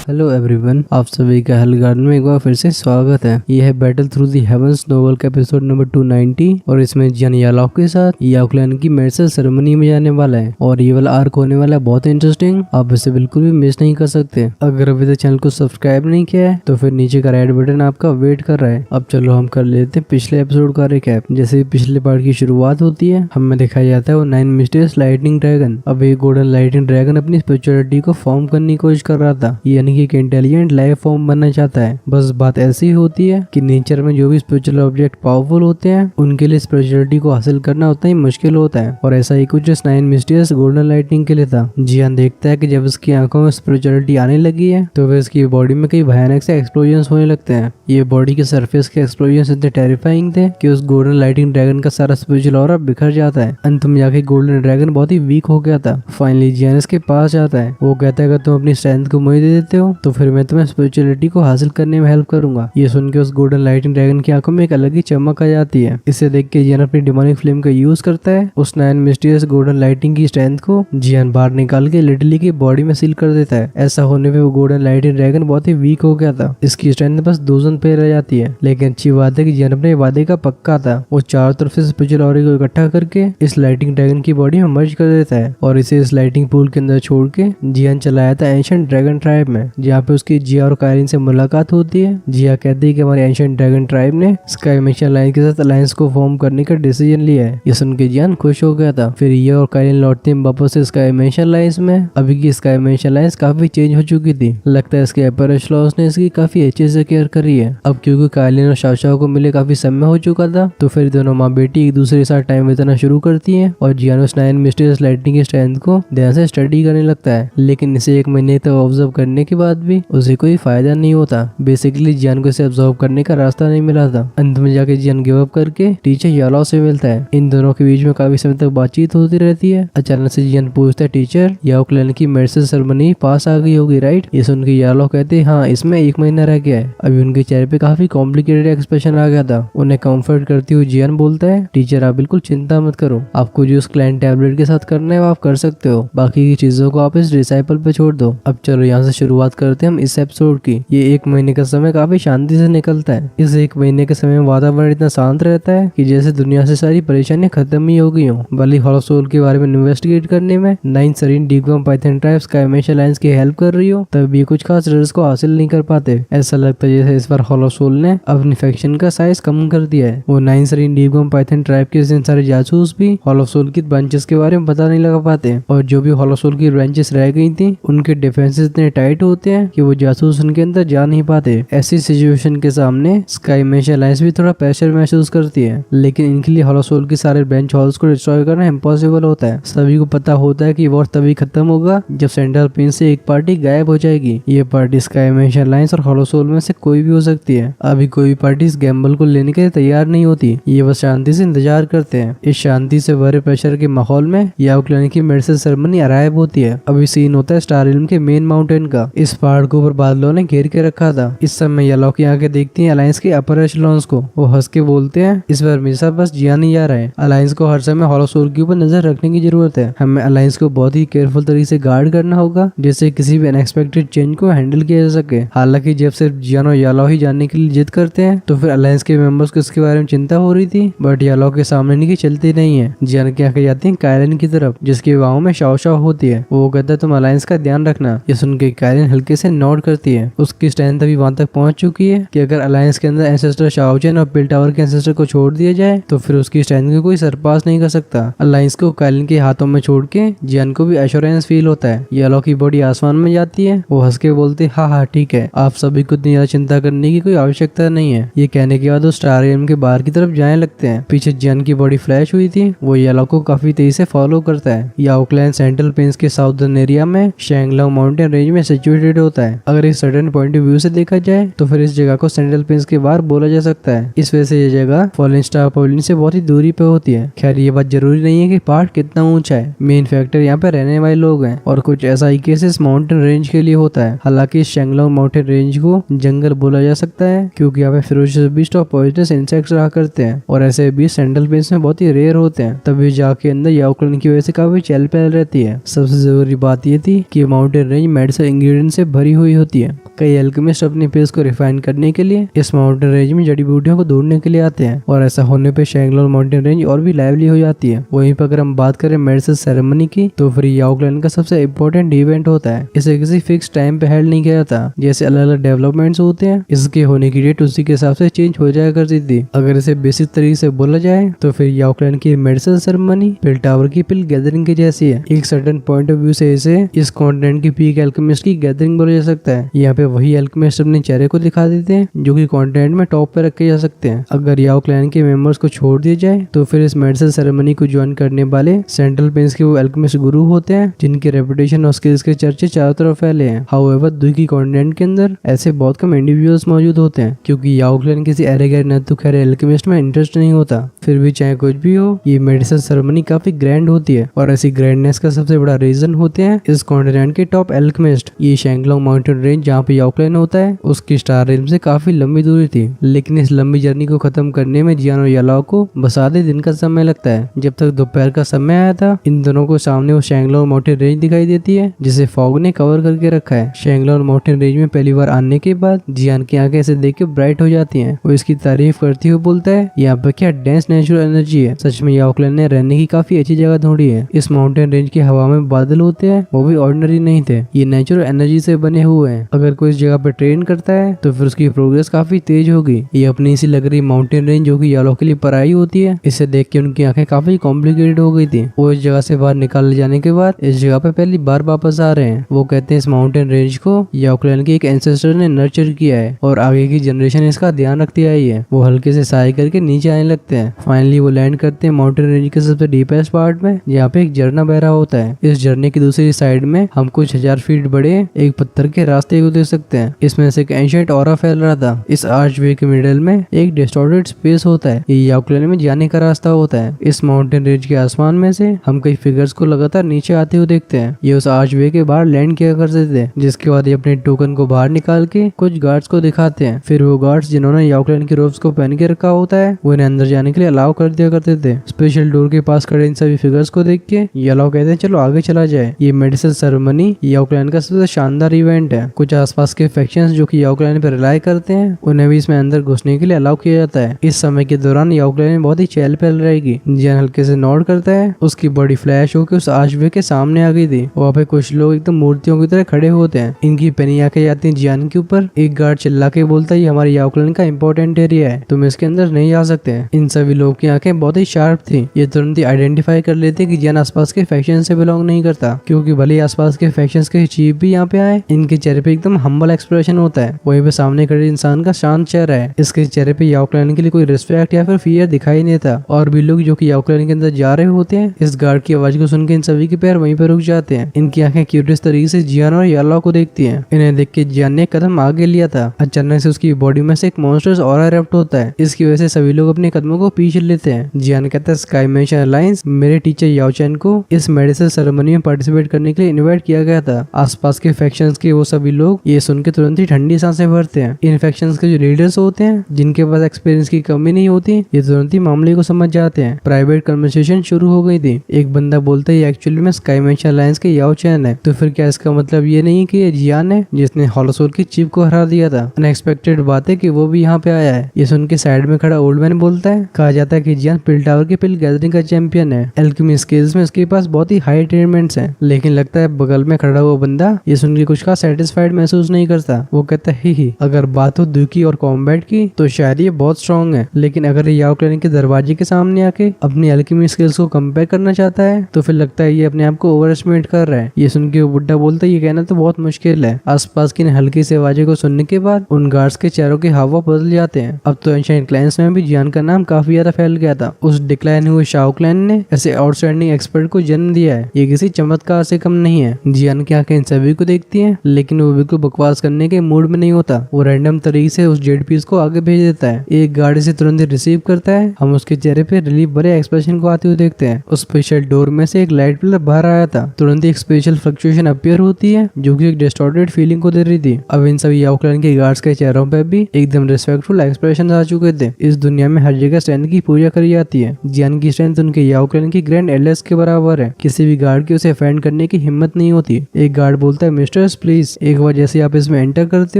Hello everyone, आप सभी का हेल गार्डन में एक बार फिर से स्वागत है। यह है Battle Through the Heavens novel का एपिसोड नंबर 290 और इसमें जियान यालॉव के साथ याओक्लैन की मेडिसिन सेरेमनी में जाने वाला है और ये वाला आर्क होने वाला है बहुत इंटरेस्टिंग। आप इसे बिल्कुल भी मिस नहीं कर सकते। अगर अभी तक चैनल को सब्सक्राइब नहीं किया है तो फिर नीचे का रेड बटन आपका वेट कर रहा है। अब चलो हम कर लेते हैं पिछले एपिसोड का रिकैप। जैसे पिछले पार्ट की शुरुआत होती है, हमें दिखाया जाता है वो 9 मिस्टीरियस लाइटनिंग ड्रैगन। अब ये गोल्डन लाइटनिंग ड्रैगन अपनी स्पिरिचुअलिटी को फॉर्म करने की कोशिश कर रहा था, यानी कि एक इंटेलिजेंट लाइफ फॉर्म बनना चाहता है। बस बात ऐसी होती है कि नेचर में जो भी स्पिरिचुअल ऑब्जेक्ट पावरफुल होते हैं उनके लिए स्पिरिचुअलिटी को हासिल करना उतना ही मुश्किल होता है और ऐसा ही कुछ इस 9 मिस्टीरियस गोल्डन लाइटनिंग के लिए था। जियान देखता है कि जब उसकी आंखों में स्पिरिचुअलिटी आने लगी है तो वह इसकी बॉडी में कई भयानक से एक्सप्लोजन होने लगते हैं। ये बॉडी के सरफेस के एक्सप्लोजन इतने टेरिफाइंग थे कि उस गोल्डन लाइटनिंग ड्रैगन का सारा स्पिरिचुअल ऑरा बिखर जाता है। अंत में जाके गोल्डन ड्रैगन बहुत ही वीक हो गया था। फाइनली जियान इसके पास जाता है। वो कहता है अगर तुम अपनी स्ट्रेंथ को मुझे दे देते हो तो फिर मैं तुम्हें स्पिरिचुअलिटी को हासिल करने में हेल्प करूंगा। ये सुन के उस गोल्डन लाइटनिंग ड्रैगन की आंखों में एक अलग ही चमक आ जाती है। इसे देख के जियान अपनी डिमोनिक फ्लेम का यूज करता है। उस 9 मिस्टीरियस गोल्डन लाइटनिंग की स्ट्रेंथ को जियान बाहर निकाल के लिटरली की बॉडी में सील कर देता है। ऐसा होने पे वो गोल्डन लाइटनिंग ड्रैगन बहुत ही वीक हो गया था। इसकी स्ट्रेंथ बस 2 जोन पे रह जाती है। लेकिन अच्छी बात है कि जियान अपने वादे का पक्का था। वो चारों तरफ से स्पिरिचुअल ऑरा को इकट्ठा करके इस लाइटनिंग ड्रैगन की बॉडी में मर्ज कर देता है और इसे इस लाइटनिंग पूल के अंदर छोड़ के जियान चलाया था एंशिएंट ड्रैगन ट्राइब में, जहाँ पे उसकी जिया और कायलिन से मुलाकात होती है। जिया कहती है कि हमारे एंशिएंट ड्रैगन ट्राइब ने स्काई मिशन अलायंस के साथ अलायंस को फॉर्म करने का डिसीजन लिया है। ये सुन के जियान खुश हो गया था। फिर ये और कायलिन लौटते हैं वापस से स्काई मिशन अलायंस में। अभी की स्काई मिशन अलायंस काफी चेंज हो चुकी थी। लगता है इसके एम्परर श्लॉस ने इसकी काफी अच्छे से केयर करी है। अब क्योंकि कायलिन और शाओशाओ को मिले काफी समय हो चुका था तो फिर दोनों माँ बेटी एक दूसरे के साथ टाइम बिताना शुरू करती है और जियान उस 9 मिस्टीरियस लाइटनिंग की स्ट्रेंथ को ध्यान से स्टडी करने लगता है। लेकिन इसे 1 महीने तक ऑब्जर्व करने के बाद भी उसे कोई फायदा नहीं होता। बेसिकली जियान को इसे ऑब्जर्व करने का रास्ता नहीं मिला था। अंत में जाके जियान गिव अप करके टीचर यालॉव से मिलता है। इन दोनों के बीच में काफी समय तक बातचीत होती रहती है। अचानक से जियान पूछता है टीचर याओक्लैन की मेडिसिन सेरेमनी पास आ गई होगी राइट? ये सुन के यालॉव कहते हैं हाँ, इसमें 1 महीना रह गया है। अभी उनके चेहरे पे काफी कॉम्प्लिकेटेड एक्सप्रेशन आ गया था। उन्हें कंफर्ट करते हुए जियान बोलता है टीचर आप बिल्कुल चिंता मत करो, आपको जो उस क्लाइंट टैबलेट के साथ करना है वो आप कर सकते हो, बाकी की चीजों को आप इस डिसाइपल पे छोड़ दो। अब चलो यहाँ से शुरुआत करते हैं हम इस एपिसोड की। ये 1 महीने का समय काफी शांति से निकलता है। इस 1 महीने के समय में वातावरण इतना शांत रहता है कि जैसे दुनिया से सारी परेशानियां खत्म ही हो गई हो। भले हॉलो सोल के बारे में इन्वेस्टिगेट करने में 9 सरीन डीगवर्म Python tribes sky mission alliance की हेल्प कर रही हो तब भी कुछ खास रिजल्ट्स को हासिल नहीं कर पाते। ऐसा लगता है जैसे इस बार हॉलो सोल ने अपनी फैक्शन का साइज कम कर दिया है। वो 9 सरीन डीगवर्म पाइथन ट्राइब के सारे जासूस भी हॉलो सोल की ब्रांचेस के बारे में पता नहीं लगा पाते और जो भी हॉलो सोल की ब्रांचेस रह गई थी उनके डिफेंसेस इतने टाइट होते हैं कि वो जासूस उनके अंदर जा नहीं पाते। ऐसी सिचुएशन के सामने स्काई मिशन अलायंस भी थोड़ा प्रेशर महसूस करती है, लेकिन इनके लिए हॉलो सोल के सारे ब्रांच हॉल्स को डिस्ट्रॉय करना इम्पॉसिबल होता है। सभी को पता होता है कि वॉर तभी खत्म होगा जब सेंट्रल प्लेन से एक पार्टी गायब हो जाएगी। ये पार्टी स्काई मिशन अलायंस और हॉलो सोल में से कोई भी हो सकती है। अभी कोई भी पार्टी इस गैम्बल को लेने के लिए तैयार नहीं होती। ये बस शांति से इंतजार करते हैं। इस शांति से भरे प्रेशर के माहौल में याओक्लैन की मेडिसिन सेरेमनी अराइव होती है। अभी सीन होता है स्टार रिल्म के मेन माउंटेन का। इस पहाड़ को ऊपर बादलों ने घेर के रखा था। इस समय यालॉव की आंखें देखती हैं अलायंस के अपर एशेलॉन्स को। वो हंस के बोलते हैं इस बार हमेशा बस जियान ही जा रहा है। अलायंस को हर समय हॉलो सोल के ऊपर नजर रखने की जरूरत है। हमें अलायंस को बहुत ही केयरफुल तरीके से गार्ड करना होगा जिससे किसी भी अनएक्सपेक्टेड चेंज को हैंडल किया जा सके। हालांकि जब सिर्फ जियान और यालॉव ही जानने के लिए जिद करते हैं तो फिर अलायंस के मेंबर्स को इसके बारे में चिंता हो रही थी, बट यालॉव के सामने इनकी चलती नहीं है। जियान की आंखें जाती हैं कायलिन की तरफ जिसकी बाहों में शाओशाओ होती है। वो कहता है तुम अलायंस का ध्यान रखना। ये सुन के कायलिन हल्के से नोट करती है। उसकी स्ट्रेंथ अभी वहां तक पहुंच चुकी है कि अगर अलायंस के अंदर एंसेस्टर शाओचेन और पिल टावर के एंसेस्टर को छोड़ दिया जाए तो फिर उसकी स्ट्रेंथ को कोई सरपास नहीं कर सकता। अलायंस को कायलिन के हाथों में छोड़ के जियान को भी एश्योरेंस फील होता है। यालॉव की बॉडी आसमान में जाती है। वो हंस के बोलते हाँ हाँ ठीक है, आप सभी को इतनी ज्यादा चिंता करने की कोई आवश्यकता नहीं है। ये कहने के बाद वो स्टार रिल्म के बाहर की तरफ जाने लगते हैं। पीछे जियान की बॉडी फ्लैश हुई थी। वो यालॉव को काफी तेजी से फॉलो करता है। याओक्लैन सेंट्रल प्लेन्स के साउदर्न एरिया में शैंगलांग माउंटेन रेंज में सिचुएटेड होता है। अगर एक सर्टेन पॉइंट ऑफ व्यू से देखा जाए तो फिर इस जगह को सेंट्रल प्लेन्स के बाहर बोला जा सकता है। इस वजह से ये जगह फॉलन स्टार पवेलियन से बहुत ही दूरी पे होती है। खैर ये बात जरूरी नहीं है कि पहाड़ कितना ऊंचा है, मेन फैक्टर यहाँ पे रहने वाले लोग हैं और कुछ ऐसा ही केस इस माउंटेन रेंज के लिए होता है। हालांकि शैंगलांग माउंटेन रेंज को जंगल बोला जा सकता है क्योंकि यहाँ पे फेरोशियस बीस्ट और पॉइजनस इंसेक्ट्स रहा करते हैं और ऐसे बीस्ट सेंट्रल प्लेन्स में बहुत ही रेयर होते हैं। तभी जाके अंदर याओक्लैन की वजह से काफी चहल पहल रहती है। सबसे जरूरी बात ये थी कि माउंटेन रेंज मेडिसिनल इंग्रेडिएंट्स से भरी हुई होती है। कई एल्केमिस्ट अपने पेस को रिफाइन करने के लिए इस माउंटेन रेंज में जड़ी बूटियों को ढूंढने के लिए आते हैं और ऐसा होने पे शैंगलोंग माउंटेन रेंज और भी लाइवली हो जाती है। वहीं पर अगर हम बात करें मेडिसिन सेरेमनी की, तो फिर याओ क्लैन का सबसे इम्पोर्टेंट इवेंट होता है। इसे किसी फिक्स टाइम पे हेल्ड नहीं किया जाता, जैसे अलग अलग डेवलपमेंट्स होते हैं इसके होने की डेट उसी के हिसाब से चेंज हो जाया करती थी। अगर इसे बेसिक तरीके से बोला जाए तो फिर याओ क्लैन की मेडिसिन सेरेमनी पिल टावर की पिल गैदरिंग की जैसी है। एक सर्टेन पॉइंट ऑफ व्यू से इसे इस कॉन्टिनेंट की पीक एल्केमिस्ट की गैदरिंग बोला जा सकता है। यहाँ पे वही एल्केमिस्ट अपने चेहरे को दिखा देते हैं जो कि कॉन्टिनेंट में टॉप पे रखे जा सकते हैं। अगर याओ क्लैन के मेंबर्स को छोड़ दिया जाए तो फिर इस मेडिसिन सेरेमनी को ज्वाइन करने वाले सेंट्रल प्लेन्स के वो एल्केमिस्ट गुरु होते हैं जिनकी रेपुटेशन और स्किल्स के चर्चे चारों तरफ फैले हैं। हाउएवर दुई कॉन्टिनेंट के अंदर ऐसे बहुत कम इंडिविजुअल्स मौजूद होते हैं क्योंकि याओ क्लैन किसी एरेगेर न तो खैर एल्केमिस्ट में इंटरेस्ट नहीं होता। फिर भी चाहे कुछ भी हो, ये मेडिसिन सेरेमनी काफी ग्रैंड होती है और ऐसी ग्रैंडनेस का सबसे बड़ा रीजन होते हैं इस कॉन्टिनेंट के टॉप एल्केमिस्ट। ये शैंगलोंग माउंटेन रेंज जहाँ पे याओ क्लैन होता है उसकी स्टार रेंज से काफी लंबी दूरी थी, लेकिन इस लंबी जर्नी को खत्म करने में जियान और यालाओ को बस आधे दिन का समय लगता है। जब तक दोपहर का समय आया था, इन दोनों को सामने वो शैंगलोंग माउंटेन रेंज दिखाई देती है जिसे फॉग ने कवर करके रखा है। शैंगलोंग माउंटेन रेंज में पहली बार आने के बाद जियान की आंखें इसे देख के ब्राइट हो जाती हैं। वो इसकी तारीफ करते हुए बोलता है यहाँ पे क्या डेंस नेचुरल एनर्जी है। सच में याओ क्लैन ने रहने की काफी अच्छी जगह ढूंढी है। इस माउंटेन रेंज की हवा में बादल होते हैं, वो भी ऑर्डिनरी नहीं थे, ये नेचुरल एनर्जी से बने हुए हैं। अगर कोई इस जगह पे ट्रेन करता है तो फिर उसकी प्रोग्रेस काफी तेज होगी। ये अपनी सी लग रही माउंटेन रेंज जो कि यालो के लिए पराई होती है, इसे देख के उनकी आंखें काफी कॉम्प्लिकेटेड हो गई थी। वो इस जगह से बाहर निकाल जाने के बाद इस जगह पे पहली बार वापस आ रहे हैं। वो कहते हैं इस माउंटेन रेंज को याओ क्लैन के एक एंसेस्टर ने नर्चर किया है और आगे की जनरेशन इसका ध्यान रखती आई है। वो हल्के से साई करके नीचे आने लगते हैं। फाइनली वो लैंड करते हैं माउंटेन रेंज के सबसे डीपेस्ट पार्ट में, जहाँ पे एक झरना बह रहा होता है। इस झरने की दूसरी साइड में हम कुछ 1000 फीट बड़े एक पत्थर के रास्ते को देख सकते हैं। इसमें से एक एंशिएंट ऑरा फैल रहा था। इस आर्चवे के मिडिल में एक डिस्टॉर्टेड स्पेस होता है, ये याओ क्लैन में जाने का रास्ता होता है। इस माउंटेन रेंज के आसमान में से हम कई फिगर्स को लगातार नीचे आते हुए देखते हैं। ये उस आर्चवे के बाहर लैंड किया करते थे, जिसके बाद ये अपने टोकन को बाहर निकाल के कुछ गार्ड्स को दिखाते हैं। फिर वो गार्ड्स जिन्होंने याओ क्लैन की रोब्स को पहन के रखा होता है वो इन्हें अंदर जाने के लिए अलाउ कर दिया करते थे। स्पेशल डोर के पास खड़े इन सभी फिगर्स को देख के यालाओ कहते हैं चलो आगे चला जाए। ये मेडिसिन सेरेमनी याओ क्लैन का सबसे शानदार इवेंट है। कुछ आसपास के फैक्शंस जो कि याओ क्लैन पर रिलाई करते हैं उन्हें भी इसमें अंदर घुसने के लिए अलाउ किया जाता है। इस समय के दौरान याओ क्लैन में बहुत ही चहल पहल रहेगी। जियान हल्के से नोट करता है, उसकी बॉडी फ्लैश होकर उस आर्चवे के सामने आ गई थी। वहाँ पे कुछ लोग एकदम मूर्तियों की तरह खड़े होते हैं। इनकी पेनी आंखें जाती हैं जियान के ऊपर। एक गार्ड चिल्ला के बोलता है ये हमारे याओ क्लैन का इंपॉर्टेंट एरिया है, तुम इसके अंदर नहीं आ सकते। इन सभी लोग की आंखें बहुत ही शार्प थी। ये तुरंत ही आइडेंटिफाई कर लेते कि जियान आसपास के फैक्शन से बिलोंग नहीं करता, क्योंकि भले आसपास के फैक्शंस के चीफ भी यहाँ पे आए, इनके चेहरे पे एकदम हम्बल एक्सप्रेशन होता है। वहीं पे सामने खड़े इंसान का शांत चेहरा है। इसके चेहरे पे याओ क्लैन के लिए कोई रिस्पेक्ट या फिर फियर दिखाई नहीं था। और भी लोग जो कि याओ क्लैन के अंदर जा रहे होते हैं, इस गार्ड की आवाज को सुन के इन सभी के पैर वहीं पर रुक जाते हैं। इनकी आंखें क्यूरियस तरीके से जियान और यालाओ को देखती हैं। इन्हें देख के जियान ने कदम आगे लिया था। अचानक से उसकी बॉडी में से एक मॉन्स्टर्स ऑरा इरप्ट होता है। इसकी वजह से सभी लोग अपने कदमों को पीछे लेते हैं। जियान कहता है स्काई मेंशन अलायंस मेरे टीचर याओ चैन को इस मेडिसिन सेरेमनी में पार्टिसिपेट करने के लिए इनवाइट किया गया था। आसपास के फैक्शंस के वो सभी लोग ये सुन के तुरंत ही ठंडी सांसें भरते हैं। इन फैक्शंस के जो लीडर्स होते हैं, जिनके पास एक्सपीरियंस की कमी नहीं होती, ये तुरंत ही मामले को समझ जाते हैं। प्राइवेट कन्वर्सेशन शुरू हो गई थी। एक बंदा बोलता है एक्चुअली में स्काई मेंशन अलायंस के याओ चैन है। तो फिर क्या इसका मतलब ये नहीं कि ये जियान है जिसने हॉलो सोल की चीफ को हरा दिया था? अनएक्सपेक्टेड बात है कि वो भी यहाँ पे आया है। ये सुन के साइड में खड़ा ओल्ड मैन बोलता है, कहा जाता है कि जियान पिल टावर के पिल गैदरिंग का चैंपियन है। एल्केमी स्किल्स में इसके पास बहुत ही हाई अटेनमेंट्स हैं। लेकिन लगता है बगल में खड़ा हुआ बंदा ये सुन के कुछ खास सेटिस्फाइड महसूस नहीं करता। वो कहता है ही अगर बात हो दुकी और कॉम्बैट की तो शायद ये बहुत स्ट्रॉन्ग है, लेकिन अगर ये याओ क्लैन के दरवाजे के सामने आके अपनी एल्केमी स्किल्स को कंपेयर करना चाहता है तो फिर लगता है ये अपने आप को ओवर एस्टिमेट कर रहा है। ये सुन के वो बुड्ढा बोलता है ये कहना तो बहुत मुश्किल है। आसपास की हल्की से आवाजें को सुनने के बाद उन गार्ड्स के चेहरों के हाव बदल जाते हैं। अब तो एंशिएंट क्लैंस में भी जियान का नाम काफी ज्यादा फैल गया था। उस डिक्लाइन हुए शाओ क्लैन ने ऐसे आउटस्टैंडिंग एक्सपर्ट को जन्म दिया है। ये किसी चमत्कार से कम नहीं है। जियान की आंखें इन सभी को देखती हैं, लेकिन वो बिल्कुल बकवास करने के मूड में नहीं होता। वो रैंडम तरीके से उस जेड पीस को आगे भेज देता है। एक गार्ड से तुरंत रिसीव करता है। हम उसके चेहरे पे रिलीफ भरे एक्सप्रेशन को आते हुए देखते हैं। उस स्पेशल डोर में से एक लाइट पिलर बाहर आया था। तुरंत एक स्पेशल फ्लक्चुएशन अपीयर होती है जो कि एक डिस्टॉर्टेड फीलिंग को दे रही थी। अब इन सभी याओ क्लैन के गार्ड्स के चेहरों पे भी एकदम रिस्पेक्टफुल एक्सप्रेशन आ चुके थे। इस दुनिया में हर जगह स्ट्रेंथ की पूजा करी जाती है। जियान की स्ट्रेंथ उनके याओ क्लैन की ग्रैंड एल्डर्स के बराबर है। किसी भी गार्ड की उसे ऑफेंड करने की हिम्मत नहीं होती। एक गार्ड बोलता है मिस्टर विजिटर्स प्लीज। एक बार जैसे आप इसमें एंटर करते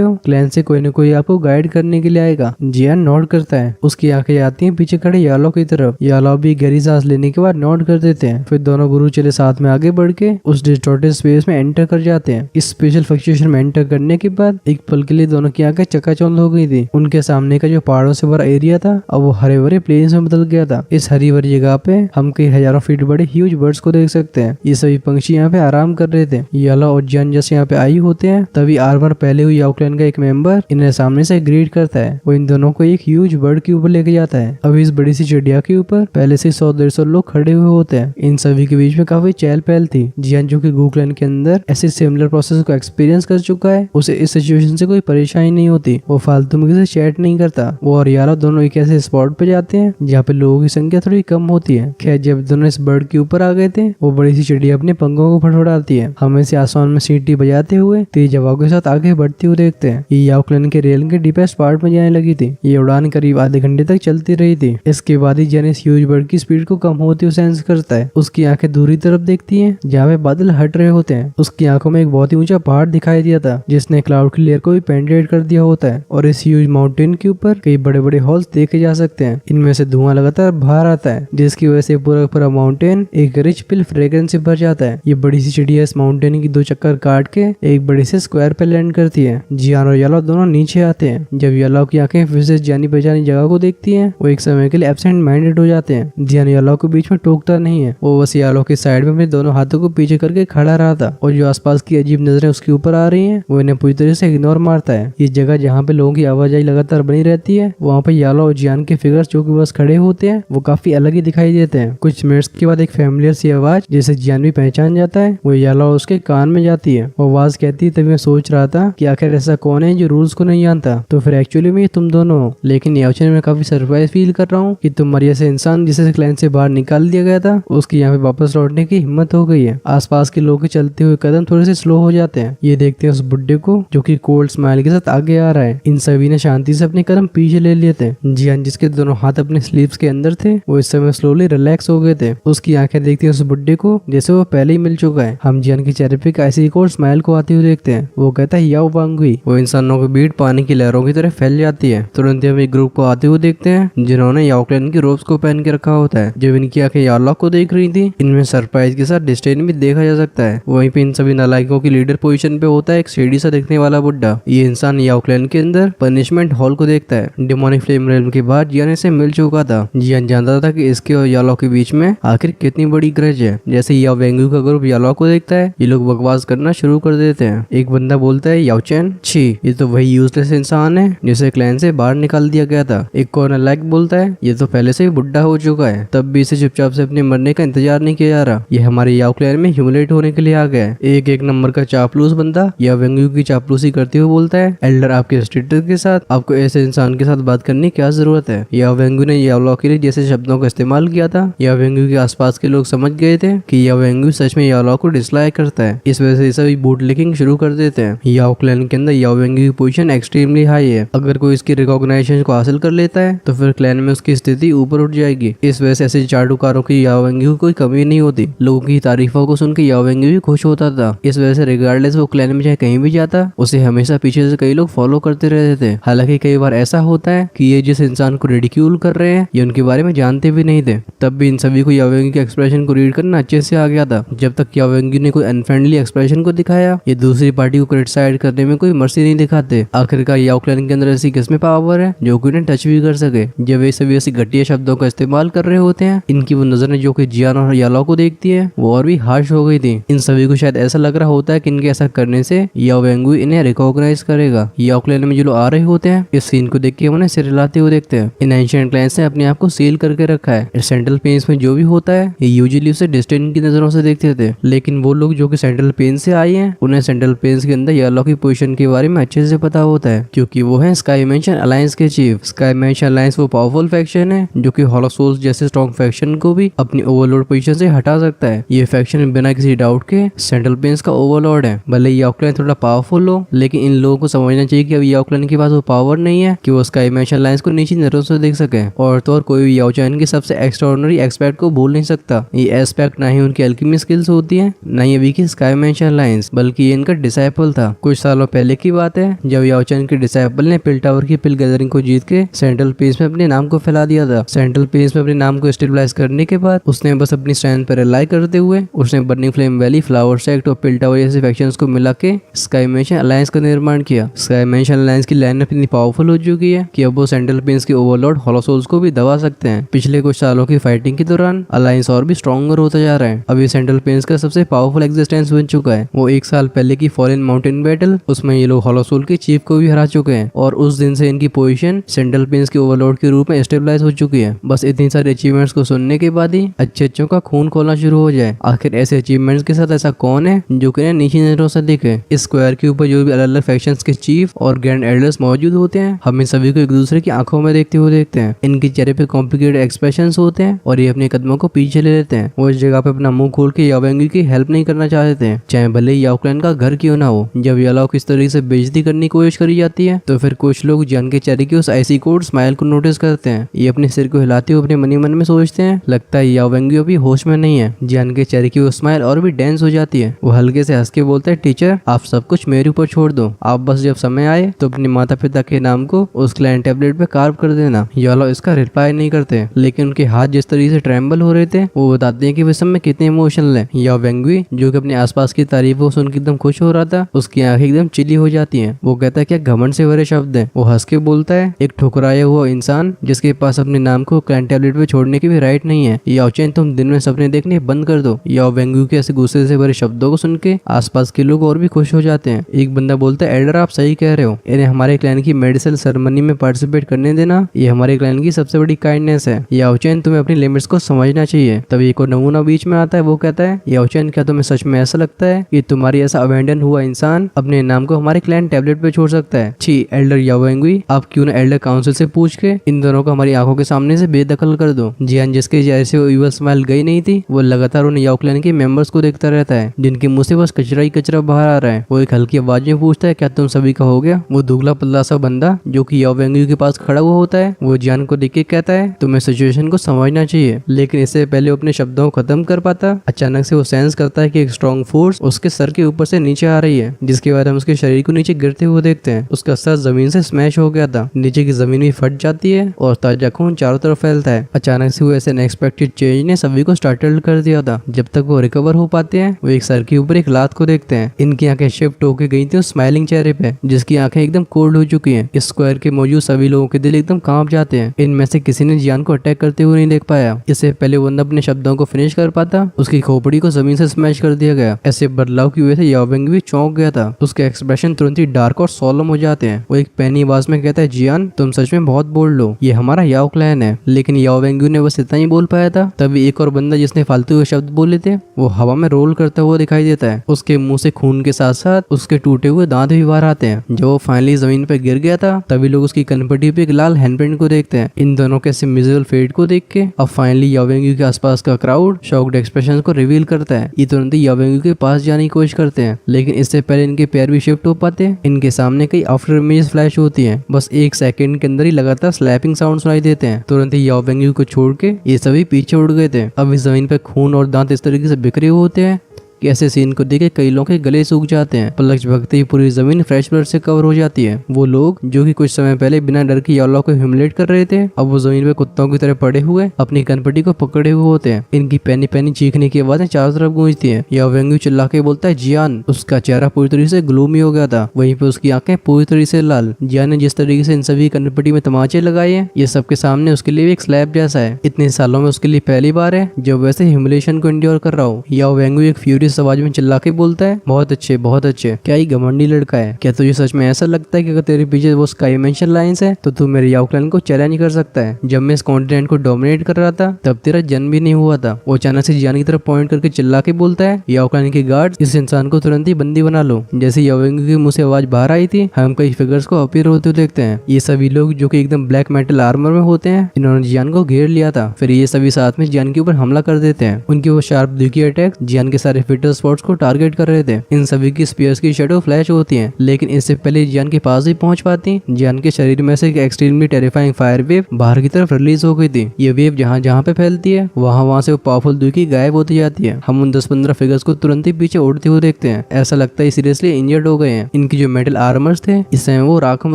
हो क्लैन से कोई न कोई आपको गाइड करने के लिए आएगा। जियान नोट करता है, उसकी आंखें आती हैं पीछे खड़े यालो की तरफ। यालो भी गहरी सांस लेने के बाद नोट कर देते हैं। फिर दोनों गुरु चले साथ में आगे बढ़ के उस डिस्टॉर्टेड स्पेस में एंटर कर जाते हैं। इस स्पेशल फ्लक्चुएशन में एंटर करने के बाद एक पल के लिए दोनों की आंखें चकाचौंध हो गई थी। उनके सामने का जो पहाड़ों से भरा एरिया था अब वो हरे भरे प्लेन्स में बदल गया था। इस हरी भरी जगह पे हम कई हजारों फीट बड़े ह्यूज बर्ड्स को देख सकते हैं। ये सभी पंछी यहाँ पे आराम कर रहे थे। यालो और जियान जैसे यहाँ पे आई होते हैं तभी आर्मर पहले हुई याओ क्लैन का एक मेंबर इन्हें सामने से ग्रीट करता है। वो इन दोनों को एक ह्यूज बर्ड के ऊपर लेके जाता है। अब इस बड़ी सी चिड़िया के ऊपर पहले से 100-150 लोग खड़े हुए होते हैं। इन सभी के बीच में काफी चहल पहल थी। जियान जो कि गू क्लैन के अंदर ऐसे सिमिलर प्रोसेस को एक्सपीरियंस कर चुका है, उसे इस सिचुएशन से कोई परेशानी नहीं होती। वो फालतू में किसी से चैट नहीं करता। वो और यारो दोनों एक ऐसे स्पॉट पे जाते हैं जहाँ पे लोगों की संख्या थोड़ी कम होती है। खैर जब दोनों इस बर्ड के ऊपर आ गए थे वो बड़ी सी चिड़िया अपने पंखों को फड़फड़ाती है। हमें से आसमान में सीटी बजाते हुए तेज हवाओं के साथ आगे बढ़ती हुई देखते हैं। ये याओ क्लैन के रेल के डीपेस्ट पार्ट में जाने लगी थी। ये उड़ान करीब आधे घंटे तक चलती रही थी। इसके बाद ही जियान इस ह्यूज बर्ड की स्पीड को कम होती हुई सेंस करता है। उसकी आंखें दूसरी तरफ देखती हैं जहाँ पे बादल हट रहे होते हैं। उसकी आंखों में एक बहुत ही ऊंचा पहाड़ दिखाई दिया था जिसने क्लाउड की लेयर को भी पेनिट्रेट कर दिया होता है। और इस ह्यूज माउंटेन के ऊपर कई बड़े बड़े हॉल्स देखे जा सकते हैं। इनमें से धुआं लगातार बाहर आता है जिसकी वजह से पूरा पूरा माउंटेन एक रिच पिल फ्रेग्रेंस से भर जाता है। ये बड़ी सी चिड़िया इस माउंटेन की 2 चक्कर काट के एक बड़े से स्क्वायर पे लैंड करती है। जियान और यालो दोनों नीचे आते हैं। जब यालो की आंखें फिर से जानी पहचानी जगह को देखती हैं वो एक समय के लिए एब्सेंट माइंडेड हो जाते हैं। जियान यालो के बीच में टोकता नहीं है। वो बस यालो के साइड में अपने दोनों हाथों को पीछे करके खड़ा रहा था और जो आसपास की अजीब नजरें उसके ऊपर आ रही हैं वो इन्हें पूरी तरह से इग्नोर मारता है। ये जगह जहाँ पे लोगों की आवाजाही लगातार बनी रहती है वहाँ पे यालो और जियान के फिगर्स जो कि बस खड़े होते हैं वो काफी अलग ही दिखाई देते हैं। कुछ मिनट्स के बाद एक फैमिलियर सी आवाज जिसे जियान भी पहचान जाता है वो यालो और उसके कान में जाती है। वो आवाज कहती है तभी मैं सोच रहा था कि आखिर ऐसा कौन है जो रूल्स को नहीं जानता। तो फिर एक्चुअली में ये तुम दोनों हो। लेकिन याओचन में काफी सरप्राइज फील कर रहा हूँ कि तुम्हारी ऐसे इंसान जिसे क्लैन से बाहर निकाल दिया गया था उसकी यहाँ पे वापस लौटने की हिम्मत हो गई है। आसपास के लोगों के चलते हुए कदम थोड़े से स्लो हो जाते हैं। ये देखते हैं उस बुड्ढे को जो कि कोल्ड स्माइल के साथ आगे आ रहा है। इन सभी ने शांति से अपने कदम पीछे ले लिए थे। जियान जिसके दोनों हाथ अपने स्लीव्स के अंदर थे वो इस समय स्लोली रिलैक्स हो गए थे। उसकी आंखें देखती है उस बुड्ढे को जैसे वो पहले ही मिल चुका है। हम जियान के चेहरे पे ऐसी एक और स्माइल को आती हुई देखते हैं। वो कहता है याओ वांगुई। वो इंसानों की भीड़ पानी की लहरों की तरह फैल जाती है। तुरंत हम एक ग्रुप को आते हुए देखते हैं जिन्होंने याओ क्लैन की रोब्स को पहन के रखा होता है। जब इनकी आंखें याओ को देख रही थी इनमें सरप्राइज के साथ डिस्डेन भी देखा जा सकता है। वहीं पे इन सभी नालायकों की लीडर पोजीशन पे होता है एक शेडी सा दिखने वाला बुड्ढा। ये इंसान याओ क्लैन के अंदर पनिशमेंट हॉल को देखता है। डिमोनिक फ्लेम रेल्म के बाद जियान इसे मिल चुका था। जियान जानता था कि इसके और याओ के बीच में आखिर कितनी बड़ी ग्रज है। जैसे याओ वेंगू का ग्रुप याओ को देखता है ये लोग बकवास करना शुरू कर देते हैं। एक बंदा बोलता है याओचेन छी ये तो वही यूजलेस इंसान है जिसे क्लैन से बाहर निकाल दिया गया था। एक कॉर्नर लाइक बोलता है ये तो पहले से ही बुढ़ा हो चुका है तब भी इसे चुपचाप से अपने मरने का इंतजार नहीं किया जा रहा। ये हमारे याओ क्लैन में ह्यूमिलेट होने के लिए आ गया है। एक नंबर का चापलूस बंदा या वेंगू की चापलूसी करते हुए बोलता है एल्डर आपके स्टेटस के साथ आपको ऐसे इंसान के साथ बात करने की क्या जरूरत है। या वेंगू ने याओ के लिए जैसे शब्दों का इस्तेमाल किया था या वेंगू के आसपास के लोग समझ गए थे कि या वेंगू सच में याओ को डिसलाइक करता है। इस वजह से सभी बूट लिकिंग शुरू कर देते हैं। याओ क्लैन के अंदर याओ वेंगू की पोजीशन एक्सट्रीमली हाई है। अगर कोई इसकी रिकॉग्नाइजेशन को हासिल कर लेता है तो फिर क्लैन में उसकी स्थिति ऊपर उठ जाएगी। इस वजह से ऐसे चाटुकारों की याओ वेंगू की कोई कमी नहीं होती। लोगों की तारीफों को सुनकर याओ वेंगू भी खुश होता था। इस वजह से रिगार्डलेस वो क्लैन में चाहे कहीं भी जाता उसे हमेशा पीछे से कई लोग फॉलो करते रहते थे। हालांकि कई बार ऐसा होता है कि ये जिस इंसान को रिडिक्यूल कर रहे हैं ये उनके बारे में जानते भी नहीं थे। तब भी इन सभी को याओ वेंगू के एक्सप्रेशन को रीड करना अच्छे से आ गया था। जब तक याओ वेंगू ने कोई अनफ्रेंडली एक्सप्रेशन को दिखाया ये दूसरी पार्टी को क्रिटिसाइज करने में कोई मर्सी नहीं दिखाते। आखिरकार याओ क्लैन के अंदर ऐसी किस्में पावर है जो कि उन्हें टच भी कर सके। जब वे सभी ऐसी घटिया शब्दों का इस्तेमाल कर रहे होते हैं इनकी वो नजरें जो कि जियान और याओ को देखती है वो और भी हार्श हो गई थी। इन सभी को शायद ऐसा लग रहा होता है कि इनके ऐसा करने से याओ वेंगू इन्हें रिकॉग्नाइज करेगा। याओ क्लैन में जो लोग आ रहे होते हैं इस सीन को देख के उन्हें सिर हिलाते हुए देखते हैं। इन एंशिएंट क्लैंस ने अपने आप को सील करके रखा है। सेंट्रल पेन्स में जो भी होता है ये यूजुअली उसे डिस्टेंट की नजरों से देखते थे। लेकिन वो लोग जो कि सेंट्रल पेन से आए हैं उन्हें सेंट्रल पेन्स के अंदर याओ की पोजीशन के बारे में अच्छे से पता होता है क्योंकि वो है स्काई मेंशन अलायंस के चीफ। स्काई मेंशन अलायंस वो पावरफुल फैक्शन है जो कि हॉलो सोल्स जैसे स्ट्रॉन्ग फैक्शन को भी अपनी ओवरलॉर्ड पोजीशन से हटा सकता है। ये फैक्शन बिना किसी डाउट के सेंट्रल पेन्स का ओवरलॉर्ड है। भले याओ क्लैन थोड़ा पावरफुल हो लेकिन इन लोगों को समझना चाहिए कि अब याओ क्लैन के पास वो पावर नहीं है कि वो स्काई मेंशन अलायंस को नीची नजरों से देख सके। और तो और कोई भी याओ चैन के सबसे एक्स्ट्राऑर्डिनरी एस्पेक्ट को भूल नहीं सकता। ये एस्पेक्ट ना ही उनकी अल्केमी स्किल्स होती है ना ही अभी की स्काई मेंशन अलायंस बल्कि बल्कि ये इनका डिसाइपल था। कुछ सालों पहले की बात है जब याओ चैन के डिसाइपल ने पिल टावर की पिल गैदरिंग को जीत के सेंट्रल पेस में अपने नाम को फैला दिया था। सेंट्रल पेस में अपने नाम को स्टेबलाइज करने के बाद उसने बस अपनी स्ट्रेंथ पर रिलाई करते हुए उसने burning flame valley, flower sect और पिल टावर जैसे फैक्शंस को मिला के स्काई मेंशन अलायंस का निर्माण किया। स्काई मेंशन अलायंस की लाइनअप इतनी पावरफुल हो चुकी है कि अब वो सेंट्रल पेस के ओवरलॉर्ड हॉलो सोल्स को भी दबा सकते हैं। पिछले कुछ सालों की फाइटिंग के दौरान अलायंस और भी स्ट्रॉन्गर होता जा रहा है। अभी सेंट्रल पेस का सबसे पावरफुल एग्जिस्टेंस बन चुका है। वो एक साल पहले की फॉलन माउंटेन बैटल, उसमें ये लोग हॉलो सोल के चीफ को भी हरा चुके हैं और उस दिन से इनकी पोजीशन सेंट्रल पेस के ओवरलॉर्ड के रूप में स्टेबलाइज हो चुकी है। बस इतनी सारी अचीवमेंट्स को सुनने के बाद ही अच्छों का खून खोलना शुरू हो जाए। आखिर ऐसे अचीवमेंट्स के साथ ऐसा कौन है जो कि नीचे नजरों से दिखे। इस स्क्वायर के ऊपर जो भी अलग अलग फैक्शंस के चीफ और ग्रैंड एल्डर्स मौजूद होते हैं, हम इन सभी को एक दूसरे की आंखों में देखते हुए देखते हैं। इनके चेहरे पे कॉम्प्लिकेटेड एक्सप्रेशंस होते हैं और ये अपने कदमों को पीछे ले लेते हैं। वो इस जगह पे अपना मुंह खोल के याओ वेंगुई की हेल्प नहीं करना चाहते हैं, चाहे भले ही याओ क्लैन का घर क्यों ना हो। जब याओ किस तरीके से बेइज्जती करने की कोशिश करी जाती है तो फिर कुछ लोग जियान के चेहरे की उस आइसी कोड स्माइल को नोटिस करते हैं। ये अपने सिर को हिलाते हुए अपने मनी मन में सोचते हैं, लगता है याओ वेंगुई अभी होश में नहीं है। जियान के चेहरे की वो स्माइल और भी डेंस हो जाती है। वो हल्के से हंस के बोलता है, टीचर आप सब कुछ मेरे ऊपर छोड़ दो, आप बस जब समय आए तो अपने माता पिता के नाम को उस क्लैन टैबलेट पे कार्व कर देना। याओ इसका रिप्लाई नहीं करते, लेकिन उनके हाथ जिस तरीके से ट्रेम्बल हो रहे थे वो बताते हैं कि वे समय कितने इमोशनल है। याओ वेंगुई जो कि अपने आसपास की तारीफों सुन के एकदम खुश हो रहा था, उसकी आंखें एकदम चिली हो जाती हैं। वो कहता है क्या घमंड से भरे शब्द हैं। वो हंस के बोलता है, एक ठुकराया हुआ इंसान जिसके पास अपने नाम को क्लैन टैबलेट पे छोड़ने की भी राइट नहीं है। याओ चैन तुम दिन में सपने देखने बंद कर दो। याओ वेंगुई के ऐसे गुस्से से भरे शब्दों को सुन के आसपास के लोग और भी खुश हो जाते हैं। एक बंदा बोलता है, एल्डर आप सही कह रहे हो, इन्हें हमारे क्लैन की मेडिसिन सेरेमनी में पार्टिसिपेट करने देना ये हमारे क्लैन की सबसे बड़ी काइंडनेस है। याओ चैन तुम्हें अपनी लिमिट्स को समझना चाहिए। तभी एक और नमूना बीच में आता है। वो कहता है, याओ चैन क्या तुम्हें सच में ऐसा लगता है कि तुम्हारी ऐसा अबेंडन हुआ इंसान अपने नाम को हमारे क्लैन टैबलेट पे छोड़ सकता है? छी एल्डर याओ वेंगुई, आप क्यों ना एल्डर काउंसिल से पूछ के इन दोनों को हमारी आंखों के सामने से बेदखल कर दो। जियान जिसके चेहरे से वो इवल स्माइल गई नहीं थी, वो लगातार उन याओ क्लैन के मेंबर्स को देखता रहता है जिनके मुंह से बस कचरा ही कचरा बाहर आ रहा है। वो एक हल्की आवाज में पूछता है, क्या तुम सभी का हो गया? वो दुबला पतला सा बंदा जो कि याओ वेंगुई के पास खड़ा हुआ होता है, वो जियान को देख के कहता है, तुम्हें सिचुएशन को समझना चाहिए। लेकिन इससे पहले वो अपने शब्दों को खत्म कर पाता, अचानक से वो सेंस करता है कि एक स्ट्रॉन्ग फोर्स उसके सर के ऊपर से नीचे आ रही है, जिसके बाद हम उसके शरीर को नीचे गिरते हुए देखते हैं। उसका सर जमीन से स्मैश हो गया था, नीचे की जमीन भी फट जाती है और ताजा खून चारों तरफ फैलता है। अचानक से वो ऐसे अनएक्सपेक्टेड चेंज ने सभी को स्टार्टल्ड कर दिया था। जब तक वो रिकवर हो पाते हैं, वो एक सर के ऊपर एक लात को देखते हैं। इनकी आंखें शिफ्ट होके गई थी उस स्माइलिंग चेहरे पे, जिसकी आंखें एकदम कोल्ड हो चुकी हैं। इस स्क्वायर के मौजूद सभी लोगों के दिल एकदम कांप जाते हैं। इनमें से किसी ने जियान को अटैक करते हुए नहीं देख पाया। इससे पहले वो अपने शब्दों को फिनिश कर पाता, उसकी खोपड़ी को जमीन से स्मैश कर दिया गया। ऐसे बदलाव की वजह से याओ वेंगुई चौंक गया था। उसके एक्सप्रेशन तुरंत ही डार्क और सोलम हो जाते हैं। वो एक पैनी आवाज में कहता है, जियान तुम सच में बहुत बोल्ड हो, ये हमारा याओ क्लैन है। लेकिन याओ वेंगुई ने बस इतना ही बोल पाया था, तभी एक और बंदा जिसने फालतू के शब्द बोले थे वो हवा में रोल करता हुआ दिखाई देता है। उसके मुंह से खून के साथ साथ उसके टूटे हुए दांत भी बाहर आते हैं। जब वो फाइनली जमीन पे गिर गया था, तभी लोग उसकी कनपट्टी पे एक लाल हैंडप्रिंट को देखते हैं। इन दोनों के ऐसे मिजरल फेट को देख के अब फाइनली याओ वेंगुई के आसपास का क्राउड शॉक्ड एक्सप्रेशन को रिवील करता है। ये तुरंत ही याओ वेंगुई के पास जाने की कोशिश करते हैं, लेकिन इससे पहले इनके पैर भी शिफ्ट हो पाते हैं। इनके सामने कई आफ्टर इमेजेस फ्लैश होती हैं। बस एक सेकंड के अंदर ही लगातार स्लैपिंग साउंड सुनाई देते हैं। तुरंत ही याओ वेंगुई को छोड़ के ये सभी पीछे उड़ गए थे। अब इस जमीन पे खून और दांत इस तरीके से बिखरे हुए होते हैं कि ऐसे सीन को देख कई लोगों के गले सूख जाते हैं। पलक झपकते ही पूरी जमीन फ्रेश ब्लड से कवर हो जाती है। वो लोग जो कि कुछ समय पहले बिना डर के याओ को ह्यूमिलेट कर रहे थे, अब वो जमीन पे कुत्तों की तरह पड़े हुए अपनी कनपट्टी को पकड़े हुए होते हैं। इनकी पैनी पैनी चीखने की आवाजें चारों तरफ गूंजती है। याओ वेंगुई चिल्ला के बोलता है, जियान। उसका चेहरा पूरी तरीके से ग्लूमी हो गया था, वहीं पे उसकी आंखें पूरी तरीके से लाल। जियान ने जिस तरीके से इन सभी कनपट्टी में तमाचे लगाए हैं, ये सबके सामने उसके लिए एक स्लैब जैसा है। इतने सालों में उसके लिए पहली बार है जब वैसे ह्यूमिलेशन को एंड्योर कर रहा हो। याओ वेंगुई एक फ्यूरियस आवाज में चिल्ला के बोलता है, बहुत अच्छे बहुत अच्छे, क्या ही घमंडी लड़का है। क्या तुझे सच में ऐसा लगता है कि अगर तेरे पीछे वो स्काई मेंशन लाइंस है तो तू मेरे याओ क्लैन को चैलेंज कर सकता है? जब मैं इस कॉन्टिनेंट को डोमिनेट कर रहा था तब तेरा जन्म भी नहीं हुआ था। वो अचानक से जियान की तरफ पॉइंट करके चिल्ला के बोलता है, याओ क्लैन के गार्ड इस इंसान को तुरंत ही बंदी बना लो। जैसे याओ वेंगुई के मुंह से आवाज बाहर आई थी, हम कई फिगर्स को अपीयर होते हुए देखते हैं। ये सभी लोग जो कि एकदम ब्लैक मेटल आर्मर में होते हैं, इन्होंने जियान को घेर लिया था। फिर ये सभी साथ में जियान के ऊपर हमला कर देते हैं। उनकी वो शार्प दुखी अटैक जियान के सारे फिट वाइटल स्पॉट्स को टारगेट कर रहे थे। इन सभी की स्पीयर्स की शैडो फ्लैश होती है, लेकिन इससे पहले जियान के पास ही पहुंच पाती, जियान के शरीर में से एक एक्सट्रीमली टेरिफाइंग फायर वेव बाहर की तरफ रिलीज हो गई थी। ये वेव जहाँ जहाँ पे फैलती है वहाँ से वो पावरफुल दुखी गायब होती जाती है। हम उन 10-15 फिगर्स को तुरंत ही पीछे उड़ते हुए देखते हैं। ऐसा लगता है सीरियसली इंजर्ड हो गए हैं। इनकी जो मेटल आर्मर्स थे इस समय वो राख में